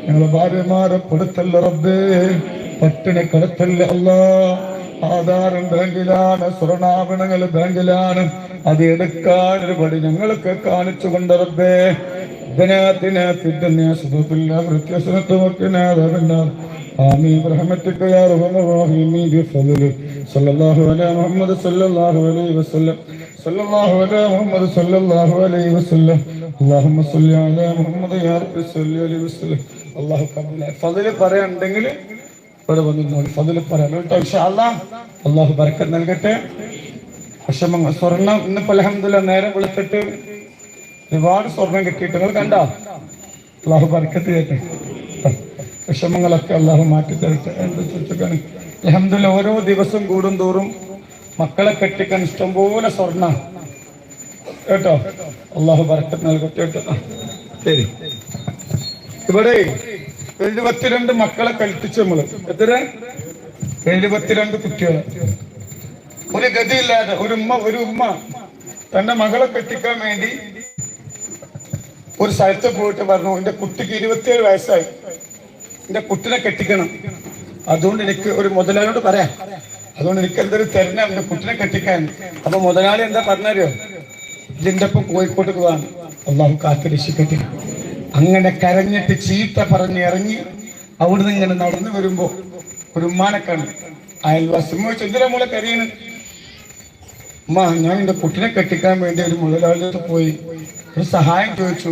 ഞങ്ങളെ ഭാര്യമാരെ കൊടുത്തല്ല റബ്ബേ, പട്ടിണി കിടത്തല്ല അല്ലാ. ആധാരം ബാങ്കിലാണ്, സ്വർണ്ണാഭരണങ്ങൾ ബാങ്കിലാണ്, അത് എടുക്കാൻ ഒരു പടി ഞങ്ങൾക്ക് കാണിച്ചു കൊണ്ട് റബ്ബേ. بناتنا في الدنيا حسنة والآخرة حسنة وقنا عذاب النار آمين برحمتك يا أرحم الراحمين بفضلك صلى الله على محمد صلى الله عليه وسلم صلى الله على محمد صلى الله عليه وسلم اللهم صل على محمد يا رب صل عليه وسلم الله قبول فضل പറയാനുണ്ടെങ്കിൽ ഇവിടെ വന്നു ഫضل പറയാലോ ഇൻഷാ അല്ലാഹ്. അല്ലാഹു ബർക്കത്ത് നൽകട്ടെ. വിഷമങ്ങൾ സ്വർണ്ണം ഇന്നിപ്പോ അൽഹംദുലില്ലാഹ് നേരെ വിളിച്ചിട്ട് ഒരുപാട് സ്വർണം കിട്ടിയിട്ട് നിങ്ങൾ കണ്ടോ? അല്ലാഹു ബർക്കത്ത് ചെയ്യട്ടെ. വിഷമങ്ങളൊക്കെ അല്ലാഹു മാറ്റി തരട്ടെ. എന്ത് ചോദിച്ചാണ് അൽഹംദുലില്ലാഹ്. ഓരോ ദിവസം കൂടും തോറും മക്കളെ കെട്ടിക്കാൻ ഇഷ്ടംപോലെ സ്വർണ്ണ കേട്ടോ. അല്ലാഹു ബർക്കത്ത് നൽകട്ടെ കേട്ടോ. ശരി, ഇവിടെ 72 മക്കളെ കൽപ്പിച്ചു നമ്മള്. എത്ര? 72 കുട്ടികൾ. ഒരു ഗതിയില്ലാതെ ഒരു ഉമ്മ തന്റെ മകളെ കെട്ടിക്കാൻ വേണ്ടി ഒരു സ്ഥലത്ത് പോയിട്ട് പറഞ്ഞു, എന്റെ കുട്ടിക്ക് 27 വയസ്സായി, എന്റെ കുട്ടിനെ കെട്ടിക്കണം, അതുകൊണ്ട് എനിക്ക് ഒരു മുതലാളിയോട് പറയാം, അതുകൊണ്ട് എനിക്ക് എന്തൊരു തരണം എന്റെ കുട്ടിനെ കെട്ടിക്കാൻ. അപ്പൊ മുതലാളി എന്താ പറഞ്ഞോ, ഇതിന്റെ ഒപ്പം കോഴിക്കോട്ട് പോവാണ്. അള്ളാഹു കാത്ത് രക്ഷിക്കട്ടെ. അങ്ങനെ കരഞ്ഞിട്ട് ചീത്ത പറഞ്ഞ് ഇറങ്ങി അവിടുന്ന് ഇങ്ങനെ നടന്നു വരുമ്പോ ഒരു ഉമ്മാനെ കാണും. അയൽവാസി എന്തിനാ മോളെ കരയണ്? ഉമ്മ, ഞാൻ എന്റെ കുട്ടിനെ കെട്ടിക്കാൻ വേണ്ടി ഒരു മുതലാളിയോട് പോയി ഒരു സഹായം ചോദിച്ചു.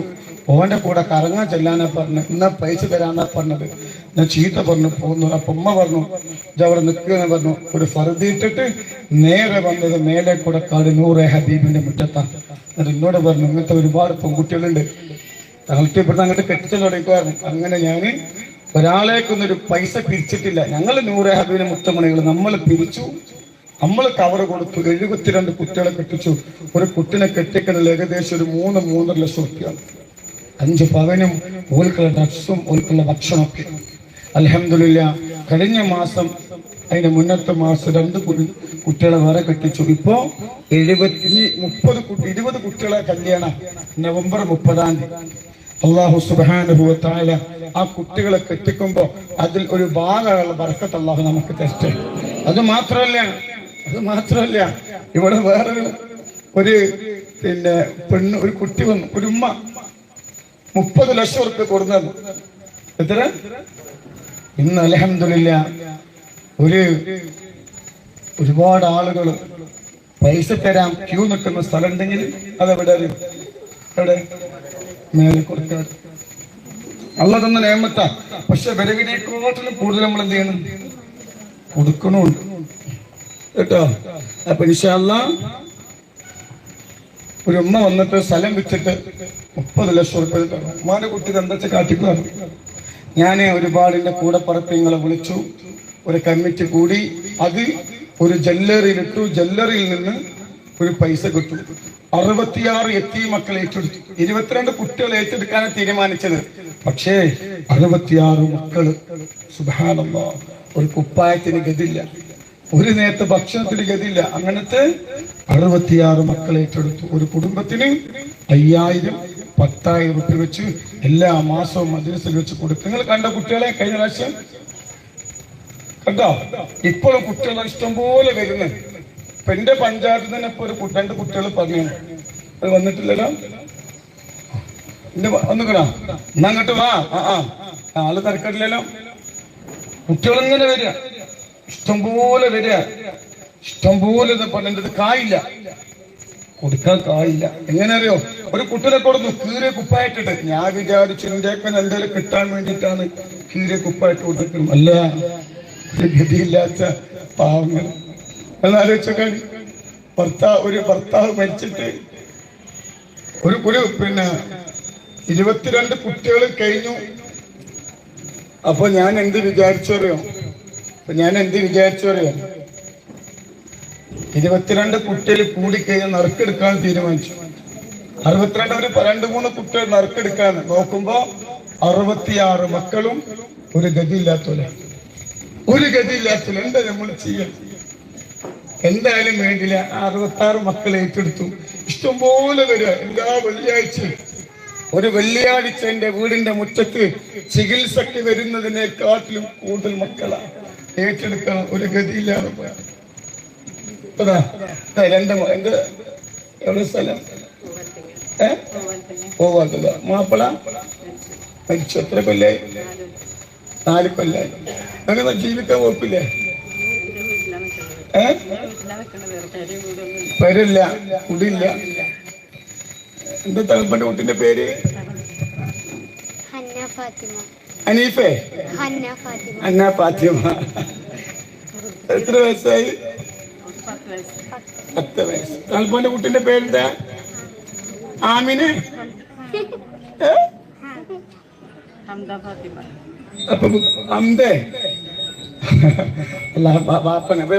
ഓന്റെ കൂടെ കറങ്ങാൻ ചെല്ലാനാ പറഞ്ഞത്, ഇന്ന പൈസ തരാന്നാ പറഞ്ഞത്. ഞാൻ ചീത്ത പറഞ്ഞു പോന്നു. അപ്പൊ ഉമ്മ പറഞ്ഞു, ഇതവിടെ നിൽക്കുകയെന്ന് പറഞ്ഞു. ഒരു ഫർദിയിട്ടിട്ട് നേരെ വന്നത് മേലെ കൂടെ കാട് നൂറെ ഹബീബിന്റെ മുറ്റത്താണ്. എന്നിട്ട് എന്നോട് പറഞ്ഞു, ഇങ്ങനത്തെ ഒരുപാട് പെൺകുട്ടികളുണ്ട്, തങ്ങൾക്ക് ഇവിടുന്ന് അങ്ങോട്ട് കെട്ടിച്ചു തുടങ്ങിക്കുവായിരുന്നു. അങ്ങനെ ഞാൻ ഒരാളേക്കൊന്നൊരു പൈസ പിരിച്ചിട്ടില്ല. ഞങ്ങൾ നൂറെ ഹബീബിന്റെ മുത്തമണികൾ നമ്മൾ പിരിച്ചു, നമ്മൾ കവർ കൊടുത്തു. 72 കുട്ടികളെ കെട്ടിച്ചു. ഒരു കുട്ടിനെ കെട്ടിക്കണത് ഏകദേശം ഒരു 3-3.5 ലക്ഷം റുപ്യാണ്. 5 പവനും ഓൽക്കുള്ള ഡ്രസ്സും ഓൽക്കുള്ള ഭക്ഷണമൊക്കെ. അൽഹംദുലില്ലാഹ് കഴിഞ്ഞ മാസം അതിന്റെ മുന്നത്തെ മാസം 2 കുട്ടികളെ വേറെ കെട്ടിച്ചു. ഇപ്പോ 20 കുട്ടികളെ കല്യാണം നവംബർ 30-ാം തീയതി. അല്ലാഹു സുബ്ഹാനഹു വ തആല ആ കുട്ടികളെ കെട്ടിക്കുമ്പോ അതിൽ ഒരു ഭാഗമുള്ള ബർക്കത്ത് അല്ലാഹു നമുക്ക് തരട്ടെ. അത് മാത്രമല്ല ഇവിടെ വേറൊരു പെണ്ണ് ഒരു കുട്ടി വന്നു. ഒരു ഉമ്മ 30 ലക്ഷം റുപ്യ കൊടുത്തു. എത്ര? ഇന്ന് അൽഹംദുലില്ലാഹ് ഒരുപാട് ആളുകൾ പൈസ തരാൻ ക്യൂ നിൽക്കുന്ന സ്ഥലം ഉണ്ടെങ്കിൽ അതെവിടെ അറിയും? എവിടെ? മേലെ കൊടുക്കാറ്. അല്ലാഹ് തന്ന നിഅമത്താ. പക്ഷെ വരവിനേക്കാട്ടിലും കൂടുതൽ നമ്മൾ എന്ത് ചെയ്യണം? കൊടുക്കണമുണ്ട് കേട്ടോ. അപ്പൊ ഇൻഷാ അല്ലാഹ് ഒരു ഉമ്മ വന്നിട്ട് സ്ഥലം വിറ്റിട്ട് 30 ലക്ഷം റുപ്യ ഉമ്മാന്റെ കുട്ടിക്ക് എന്താ വെച്ചാൽ കാട്ടിക്കാറ്. ഞാൻ ഒരുപാട് എന്റെ കൂടെ പറപ്പിങ്ങളെ വിളിച്ചു, ഒരു കമ്മിറ്റി കൂടി, അത് ഒരു ജ്വല്ലറിയിലിട്ടു. ജ്വല്ലറിയിൽ നിന്ന് ഒരു പൈസ കിട്ടും. 66 യതീം മക്കളെ ഏറ്റെടുത്തു. 22 കുട്ടികളെ ഏറ്റെടുക്കാനാണ് തീരുമാനിച്ചത്. പക്ഷേ 66 മക്കള്. സുബ്ഹാനല്ലാഹ്. ഒരു കുപ്പായത്തിന് ഗതിയില്ല, ഒരു നേരത്തെ ഭക്ഷണത്തിന് ഗതിയില്ല. അങ്ങനത്തെ 66 മക്കളെ ഏറ്റെടുത്തു. ഒരു കുടുംബത്തിന് 5000, 10,000 റുപ്യ വെച്ച് എല്ലാ മാസവും മദ്രസയിൽ വെച്ച് കൊടുക്കും. നിങ്ങൾ കണ്ട കുട്ടികളെ കഴിഞ്ഞ പ്രാവശ്യം കണ്ടോ? ഇപ്പോഴും കുട്ടികളെ ഇഷ്ടംപോലെ വരുന്നത്. ഇപ്പൊ എന്റെ പഞ്ചായത്തിൽ തന്നെ ഇപ്പൊ 2 കുട്ടികൾ പറഞ്ഞു. അത് വന്നിട്ടില്ലല്ലോ. വന്നിക്കണോ? എന്നാ അങ്ങോട്ട് വാ. ആള് തിരക്കില്ലല്ലോ. കുട്ടികളിങ്ങനെ വരിക, ഇഷ്ടംപോലെ വരിക, ഇഷ്ടംപോലെ പറഞ്ഞത് കായില്ല, കൊടുക്കാൻ കായില്ല. എങ്ങനെ അറിയോ? ഒരു കുട്ടിനെ കൊടുത്തു കീറിയ കുപ്പായിട്ടിട്ട്. ഞാൻ വിചാരിച്ചു ഇന്ത്യക്ക് എന്തെങ്കിലും കിട്ടാൻ വേണ്ടിയിട്ടാണ് കീറിയ കുപ്പായിട്ട് കൊടുക്കണം. അല്ല, ഗതിയില്ലാത്ത പാവങ്ങൾ. എന്നാലോചിച്ചൊക്കെ ഭർത്താവ് മരിച്ചിട്ട് ഒരു 22 കുട്ടികൾ കഴിഞ്ഞു. അപ്പൊ ഞാൻ എന്ത് വിചാരിച്ചറിയോ? 22 കുട്ടികൾ കൂടിക്കഴിഞ്ഞാൽ നറുക്കെടുക്കാൻ തീരുമാനിച്ചു. 62 ഒരു 2-3 കുട്ടികൾ നറുക്കെടുക്കാൻ നോക്കുമ്പോ 66 മക്കളും ഒരു ഗതിയില്ലാത്തവരെ. എന്താ നമ്മൾ ചെയ്യാൻ? എന്തായാലും വേണ്ടില്ല. 66 മക്കളെ ഏറ്റെടുത്തു. ഇഷ്ടംപോലെ വരിക. എല്ലാ വെള്ളിയാഴ്ചയും ഒരു വെള്ളിയാഴ്ച എന്റെ വീടിന്റെ മുറ്റത്ത് ചികിത്സക്ക് വരുന്നതിനെക്കാട്ടിലും കൂടുതൽ മക്കളാണ് ഏറ്റെടുക്കണം. ഒരു ഗതിയില്ലാതെ പോയാ രണ്ട് എന്ത് എവിടെ സ്ഥലം പോവാത്തത് മാപ്പിള മരിച്ചു. എത്ര കൊല്ലായി? 4 കൊല്ലായി. അങ്ങനെ ജീവിക്കാൻ കുഴപ്പമില്ലേ? പേരില്ല, കുടിയില്ല. എന്താ തലപ്പന്റെ കുട്ടിന്റെ പേര്? ഹനീഫേ? അന്ന ഫാത്തിമ. എത്ര വയസ്സായി? 10 വയസ്സ്. തലപ്പന്റെ കുട്ടിന്റെ പേരെന്താ? ആമിന്. അപ്പൊ അന്തേ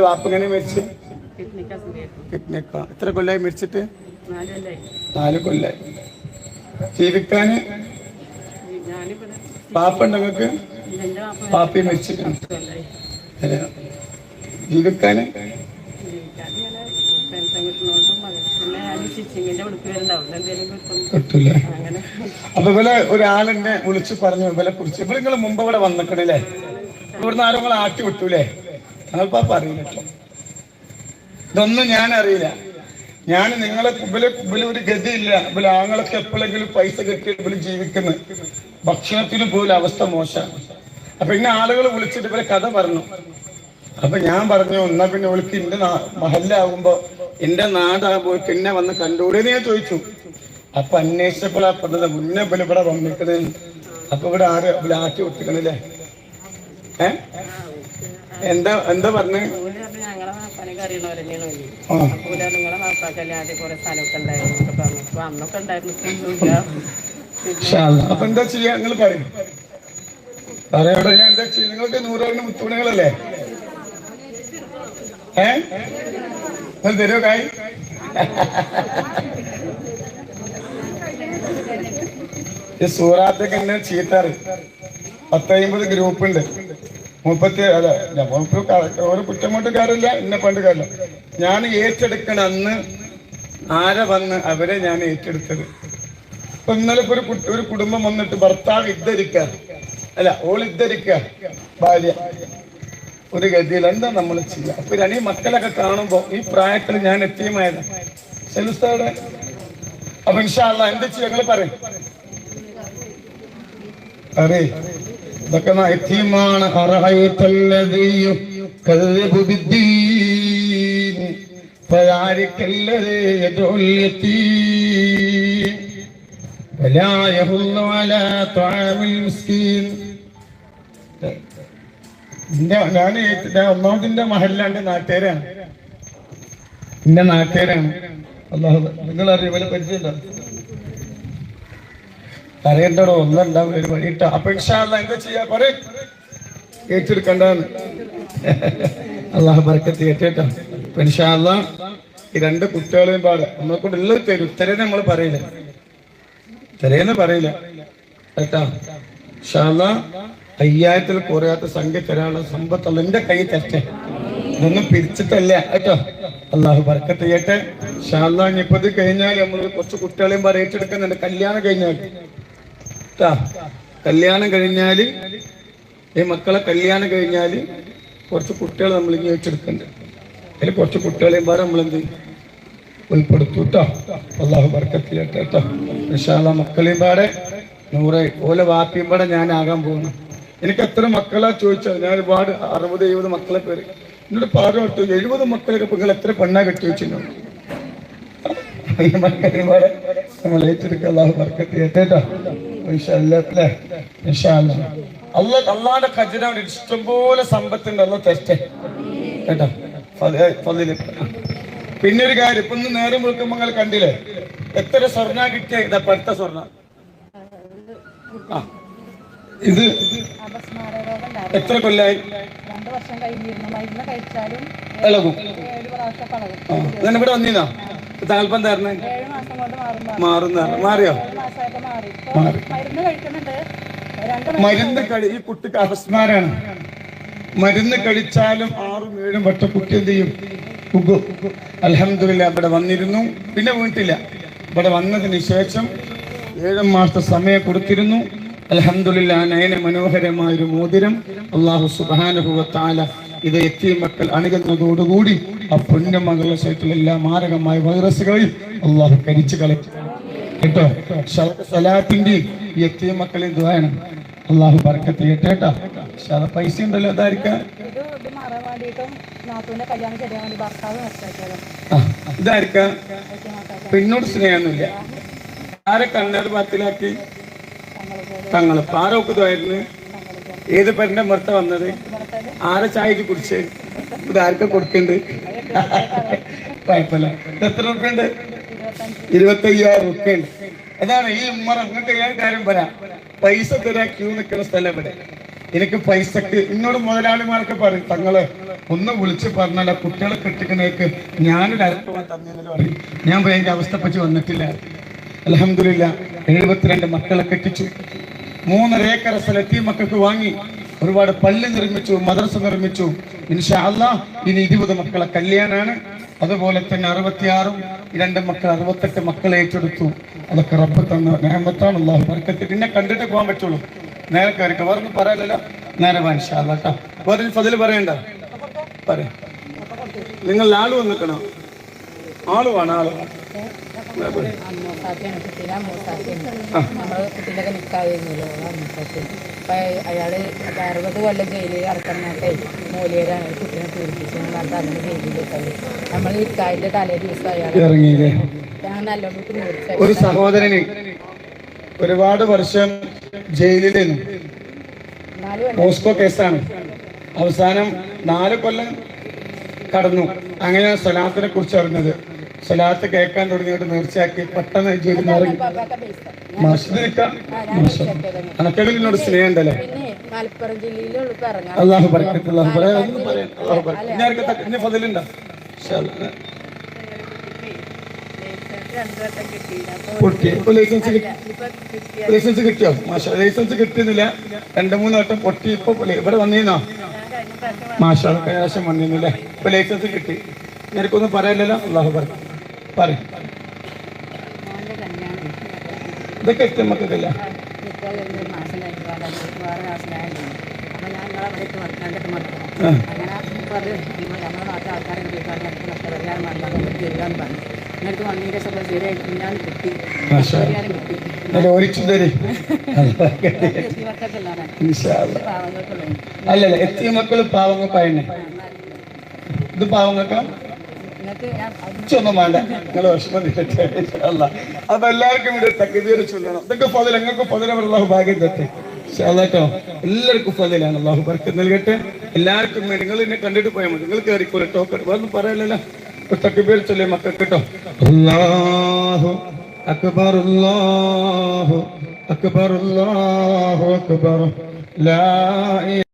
വാപ്പങ്ങനെ മരിച്ചു? എത്ര കൊല്ലായി മരിച്ചിട്ട്? 4 കൊല്ലായി. ജീവിക്കാന് പാപ്പുണ്ട് നിങ്ങൾക്ക്? പാപ്പി മരിച്ചിട്ടുണ്ട്. ജീവിക്കാന് കിട്ടൂല. അപ്പൊ ഇവലെ ഒരാളെന്നെ വിളിച്ചു പറഞ്ഞു ഇവലെ കുറിച്ച്. ഇവര് നിങ്ങൾ മുമ്പ് ഇവിടെ വന്നിക്കണല്ലേ? ഇവിടുന്ന് ആരും നിങ്ങൾ ആട്ടി വിട്ടൂലേ? ഞങ്ങൾപ്പാ അറിയില്ല. ഇതൊന്നും ഞാൻ അറിയില്ല. ഞാൻ നിങ്ങളെ ഇവല് ഒരു ഗതിയില്ല. ഇവല് ആങ്ങളൊക്കെ എപ്പോഴെങ്കിലും പൈസ കിട്ടിയിട്ട് ഇവര് ജീവിക്കുന്നു. ഭക്ഷണത്തിന് പോലും അവസ്ഥ മോശമാണ്. അപ്പൊ ഇന്ന ആളുകൾ വിളിച്ചിട്ട് ഇവരെ കഥ പറഞ്ഞു. അപ്പൊ ഞാൻ പറഞ്ഞു എന്നാ പിന്നെ വിളിക്ക് എന്റെ മഹല്ലാകുമ്പോ എന്റെ നാടാകുമ്പോ പിന്നെ വന്ന് കണ്ടുകൂടെന്ന് ഞാൻ ചോദിച്ചു. അപ്പൊ അന്വേഷിച്ചപ്പോൾ ആ പറഞ്ഞത് മുന്നേ ഇവിടെ വന്നിക്കണേ. അപ്പൊ ഇവിടെ ഇവിടെ ആട്ടി വിട്ടിക്കണില്ലേ? എന്താ പറഞ്ഞേ? അപ്പൊ എന്താ ചെയ്യാ നിങ്ങൾ പറയും? പറയോടെ ഞാൻ എന്താ ചെയ്യാ? നിങ്ങൾക്ക് 100 മുത്തുമണികളല്ലേ? തരുമോ കായ്? ഈ സൂറാത്തൊക്കെ എന്നെ ചീത്താറ്. 10-50 ഗ്രൂപ്പുണ്ട്. 30 അല്ല ഒരു കുറ്റമോട്ടുകാരില്ല, എന്നെ പണ്ടുകാരില്ല. ഞാൻ ഏറ്റെടുക്കണ അന്ന് ആരെ വന്ന് അവരെ ഞാൻ ഏറ്റെടുത്തത്. ഇപ്പൊ ഇന്നലെ ഇപ്പൊ ഒരു കുടുംബം വന്നിട്ട് ഭർത്താവ് ഇദ്ധരിക്കുക അല്ല ഓൾ ഇദ്ധരിക്കുക ഭാര്യ ഒരു ഗതിയിൽ എന്താ നമ്മൾ ചെയ്യുക? അപ്പൊ ഈ മക്കളൊക്കെ കാണുമ്പോ ഈ പ്രായത്തിൽ ഞാൻ എത്തിയമായത് സെലുസ്താടെ. അപ്പൊ ഇൻഷാ അല്ലാഹ് എന്ത് ചെയ്യും ഞങ്ങൾ പറയും? ഇതൊക്കെ എത്തിയമാണ്. ഞാൻ ഒന്നാമതിന്റെ മഹല്ലാണ്ട് നാട്ടുകാരാണ്. എന്റെ നാട്ടുകാരാണ്. അല്ലാഹു നിങ്ങൾ അറിയാൻ പരിചയമില്ല അറിയണ്ടോ? ഒന്നുണ്ടാവും ഒരു വഴിയിട്ട. അപ്പൊ ഇൻഷാ അല്ലാഹ് എന്താ ചെയ്യാ? പറയും ഏറ്റെടുക്കണ്ടെന്ന്. അള്ളാഹു ബർക്കത്ത് ഏറ്റേട്ടോ. ഇൻഷാ അല്ലാഹ് ഈ 2 കുട്ടികളെയും പാട് നമ്മളെ കൊണ്ട് ഉള്ളത് തരും. തരേന്ന് നമ്മൾ പറയില്ല, തരേന്ന് പറയില്ല കേട്ടാ. ഇൻഷാ അല്ലാഹ് 5000-ൽ കുറയാത്ത സംഖ്യ തരാനുള്ള സമ്പത്തുള്ള എന്റെ കൈ തരട്ടെ. ഇതൊന്നും പിരിച്ചിട്ടല്ല കേട്ടോ. അള്ളാഹു ബർക്കത്ത് ചെയ്യട്ടെ. ഇൻഷാ അല്ലാഹ് ഇനിയിപ്പോ ഇത് കഴിഞ്ഞാൽ നമ്മൾ കുറച്ച് കുട്ടികളെയും പാട് ഏറ്റെടുക്കുന്നുണ്ട്. കല്യാണം കഴിഞ്ഞാൽ കല്യാണം കഴിഞ്ഞാല് ഈ മക്കളെ കല്യാണം കഴിഞ്ഞാല് കുറച്ച് കുട്ടികൾ നമ്മൾ ഇനി ഏറ്റെടുക്കുന്നുണ്ട്. അതിൽ കുറച്ച് കുട്ടികളെയും പാടെ നമ്മളെന്ത് ഉൾപ്പെടുത്തു കേട്ടോ. അള്ളാഹു ബർക്കത്ത് ചെയ്യട്ടെ കേട്ടോ. ഇൻഷാ അല്ലാഹ് മക്കളെയും പാടെ 100 ഓലെ വാപ്പിയും പാടെ ഞാനാകാൻ പോകുന്നു. എനിക്ക് എത്ര മക്കളാ ചോദിച്ചത്? ഞാൻ ഒരുപാട് 60-70 മക്കളെ പേര് എന്നോട് പാടും. 70 മക്കളൊക്കെ നിങ്ങൾ എത്ര പെണ്ണാ കെട്ടി വെച്ചിട്ടുണ്ട്? നമ്മൾ ഏറ്റെടുക്കുക. അള്ളാഹു ബർക്കത്ത് ചെയ്യട്ടെ. അള്ളാന്റെ ഖജനാവിൽ ഇഷ്ടംപോലെ സമ്പത്തുണ്ട്. അള്ള തെറ്റേ കേട്ടോ. പിന്നെ ഒരു കാര്യം, ഇപ്പൊ നേരം വിളിക്കുമ്പോ നിങ്ങൾ കണ്ടില്ലേ എത്ര സ്വർണ്ണ കിട്ടിയ? ഇതാ പടുത്ത സ്വർണ്ണ. ഇത് എത്ര കൊല്ലായി? 2 വർഷം കഴിഞ്ഞിരുന്നു. മരുന്ന് കഴിച്ചാലും ഇളകും. 7 പ്രാവശ്യം ഞാൻ ഇവിടെ വന്നീന്നാ താല്പര്യം തരണേ? 7 മാസം കൊണ്ട് മാറുന്ന മാറിയോ? 7 മാസമായിട്ട് മാറി. മരുന്ന് കഴിക്കുന്നുണ്ട്. മരുന്ന് ഈ കുട്ടിക്ക് അപസ്മാരാണ്. മരുന്ന് കഴിച്ചാലും 6-7 വട്ടം കുട്ടി എന്ത് ചെയ്യും? അൽഹംദുലില്ലാ ഇവിടെ വന്നിരുന്നു. പിന്നെ വീട്ടില്ല. ഇവിടെ വന്നതിന് ശേഷം 7 മാസത്തെ സമയം കൊടുത്തിരുന്നു. അൽഹംദുലില്ലാഹ് നയന മനോഹരമായൊരു മോതിരം അല്ലാഹു സുബ്ഹാനഹു വ തആല ഇത് യതീം മക്കൾ അണികുന്നതോടുകൂടി ആ പുണ്യമകളുടെ സൈറ്റിൽ എല്ലാ മാരകമായ വൈറസുകളിൽ അല്ലാഹു കരിച്ചു കളയും കേട്ടോ. സലാത്തിന്റെ യതീം മക്കളെ ദുആയാണ് അല്ലാഹു ബർക്കത്ത് ചെയ്യട്ടെ കേട്ടോ. പൈസ ഉണ്ടല്ലോ അതായിരിക്കാം. ഇത് മാറാൻ വേണ്ടിയിട്ടും നാത്തൂന്റെ കല്യാണം ചെയ്യാൻ വേണ്ടി ഭർത്താവ് നിർത്തിയത് ഇതായിരിക്കാം. പിന്നോട് സ്നേഹമൊന്നുമില്ല. ആരെ കണ്ണാട് പാത്തിലാക്കി തങ്ങള് പാറൊക്കതായിരുന്നു. ഏത് പെരന്റെ മുറത്ത വന്നത്? ആരെ ചായക്ക് കുടിച്ച് ഇത് ആർക്കും കൊടുക്കണ്ട്? കുഴപ്പമില്ല. എത്ര റുപ്യുണ്ട്? 25,000 റുപ്യുണ്ട്. അതാണ് ഈ ഉമ്മറ. നിങ്ങൾക്ക് ഞാൻ കാര്യം പറയാം, പൈസ തരാൻ ക്യൂ നിൽക്കുന്ന സ്ഥലം ഇവിടെ. എനിക്ക് പൈസക്ക് എന്നോട് മുതലാളിമാർക്ക് പറയും, തങ്ങള് ഒന്ന് വിളിച്ച് പറഞ്ഞാൽ ആ കുട്ടികളെ കെട്ടിക്കുന്നേക്ക് ഞാനൊരു അരപ്പ തന്നെ പറയും. ഞാൻ ഭയങ്കര അവസ്ഥ പറ്റി വന്നിട്ടില്ല. അൽഹംദുലില്ലാഹ് 72 മക്കളെ കെട്ടിച്ചു. 3.5 ഏക്കർ സ്ഥലത്ത് മക്കൾക്ക് വാങ്ങി. ഒരുപാട് പള്ളി നിർമ്മിച്ചു, മദ്രസ നിർമ്മിച്ചു. ഇൻഷാ അല്ലാഹ് ഇനി 20 മക്കളെ കല്യാണാണ്. അതുപോലെ തന്നെ 66 2 മക്കൾ 68 മക്കളെ ഏറ്റെടുത്തു. അതൊക്കെ റബ്ബ് തന്ന നിഅമത്താണ്. അല്ലാഹു ബർക്കത്ത്. പിന്നെ കണ്ടിട്ട് പോകാൻ പറ്റുള്ളൂ. നേരെ കയറിക്കോ. വേറെ പറയാനല്ലോ. നേരെ വാ ഇൻഷാ അല്ലാഹ് കേട്ടോ. വേറെ ഫضل പറയണ്ട. പറയാം. നിങ്ങൾ ആള് വന്നിക്കണോ? ആള് വേണം. ആള് വേണം. കുട്ടീൻ്റെ നിൽക്കാതിരുന്നല്ലോ. അയാള് 60 കൊല്ലം ജയിലിൽ അടക്കണൊക്കെ മൂല്യരാണ് കുട്ടീനെ പീഡിപ്പിച്ചു പറഞ്ഞിട്ട് അങ്ങനെ ജയിലിൽ നമ്മൾ നിൽക്കാതിന്റെ തലേ ദിവസം അയാൾ ഇറങ്ങിയില്ലേ? ഞാൻ നല്ലോണം ഒരു സഹോദരന് ഒരുപാട് വർഷം ജയിലിലേന്നു. മോസ്കോ കേസാണ്. അവസാനം 4 കൊല്ലം കടന്നു. അങ്ങനെ സ്വലാത്തിനെ കുറിച്ച് അറിഞ്ഞത്. സ്വലാത്ത് കേൾക്കാൻ തുടങ്ങിയിട്ട് നേർച്ചയാക്കി പെട്ടെന്ന് ജയിലിൽ നിന്ന് ഇറങ്ങി. അനക്കടിനോട് സ്നേഹം ഉണ്ടല്ലേ? മലപ്പുറം ജില്ലയിലുള്ള അല്ലാഹു ബർക്കത്ത്. അല്ലാഹു ബർക്കത്ത്. ഫضലുണ്ടോ? ലൈസൻസ് കിട്ടിയോ? മാഷാ. ലൈസൻസ് കിട്ടുന്നില്ല. 2-3 വട്ടം പൊട്ടി. ഇപ്പൊ ഇവിടെ വന്നീന്നോ? മാഷാ. കൈവശം വന്നിരുന്നില്ലേ? ഇപ്പൊ ലൈസൻസ് കിട്ടി. എനിക്കൊന്നും പറയാനില്ലല്ലോ. അല്ലാഹു ബർക്കത്ത്. പറയും. ഇതൊക്കെ എത്തി മക്കൾക്കല്ല. അല്ലല്ല, എത്തിയ മക്കള് പാവങ്ങൾക്കായന്നെ. ഇത് പാവങ്ങൾക്കാ ഒന്നും വേണ്ട. നിങ്ങൾ വിഷമം അപ്പൊ എല്ലാവർക്കും ഇവിടെ തക്ബീർ ചൊല്ലണം. ഇതൊക്കെ ഫضل. ഞങ്ങൾക്ക് ഫضل അല്ലാഹു ഭാഗ്യം തരട്ടെ. കേട്ടോ. എല്ലാവർക്കും ഫضലാണ്. അല്ലാഹു ബർക്കത്ത് നൽകട്ടെ. എല്ലാവർക്കും നിങ്ങൾ എന്നെ കണ്ടിട്ട് പോയാൽ മതി. നിങ്ങൾ കയറിക്കോളെ. ടോക്കൺ വേറെ പറയാനല്ല. തക്ബീർ ചൊല്ലിയ മക്കൾക്ക് കേട്ടോ. അല്ലാഹു അക്ബർ. അല്ലാഹു അക്ബർ. അല്ലാഹു അക്ബർ. ലാ